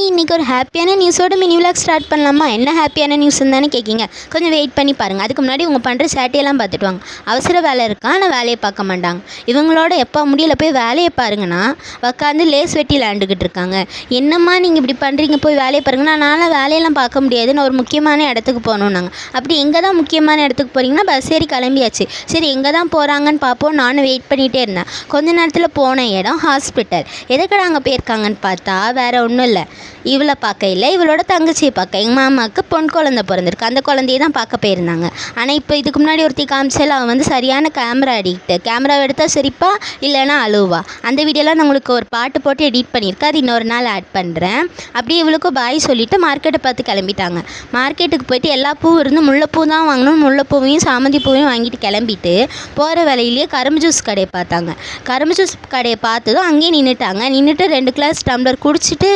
இன்றைக்கி ஒரு ஹாப்பியான நியூஸோட மினி விலாக் ஸ்டார்ட் பண்ணலாமா? என்ன ஹாப்பியான நியூஸ்ன்னு தானே கேட்கிங்க. கொஞ்சம் வெயிட் பண்ணி பாருங்கள். அதுக்கு முன்னாடி இவங்க பண்ணுற சேட்டையெல்லாம் பார்த்துட்டு வாங்க. அவசர வேலை இருக்கா, ஆனால் வேலையை பார்க்க மாட்டாங்க. இவங்களோட எப்போ முடியல போய் வேலையை பாருங்கன்னா உட்காந்து லேஸ் வெட்டி விளையாண்டுக்கிட்டு இருக்காங்க. என்னம்மா நீங்கள் இப்படி பண்ணுறீங்க, போய் வேலையை பாருங்கன்னா, நான்லாம் வேலையெல்லாம் பார்க்க முடியாது, நான் ஒரு முக்கியமான இடத்துக்கு போகணுன்னாங்க. அப்படி எங்கே தான் முக்கியமான இடத்துக்கு போகிறீங்கன்னா, பஸ் ஏறி கிளம்பியாச்சு. சரி எங்கே தான் போகிறாங்கன்னு பார்ப்போம். நானும் வெயிட் பண்ணிகிட்டே இருந்தேன். கொஞ்ச நேரத்தில் போன இடம் ஹாஸ்பிட்டல். எதுக்கடா அங்கே போயிருக்காங்கன்னு பார்த்தா வேறு ஒன்றும் இல்லை, இவளை பார்க்க இல்லை, இவளோட தங்கச்சியை பார்க்க. எங்கள் மாமாவுக்கு பொன் குழந்தை பிறந்திருக்கு, அந்த குழந்தைய தான் பார்க்க போயிருந்தாங்க. ஆனால் இப்போ இதுக்கு முன்னாடி ஒருத்தி காமிச்சால் அவன் வந்து சரியான கேமரா அடிக்ட்டு. கேமரா எடுத்தால் சிரிப்பா இல்லைன்னா அழுவா. அந்த வீடியோலாம் நான் உங்களுக்கு ஒரு பாட்டு போட்டு எடிட் பண்ணியிருக்கேன், அது இன்னொரு நாள் ஆட் பண்ணுறேன். அப்படியே இவளுக்கும் பாய் சொல்லிவிட்டு மார்க்கெட்டை பார்த்து கிளம்பிட்டாங்க. மார்க்கெட்டுக்கு போயிட்டு எல்லா பூவும் இருந்து முல்லைப்பூ தான் வாங்கணும், முல்லைப்பூவையும் சாமந்தி பூவையும் வாங்கிட்டு கிளம்பிட்டு போகிற வேலையிலேயே கரும்பு ஜூஸ் கடையை பார்த்தாங்க. கரும்பு ஜூஸ் கடையை பார்த்ததும் அங்கேயே நின்றுட்டாங்க. நின்றுட்டு 2 கிளாஸ் டம்ளர் குடிச்சிட்டு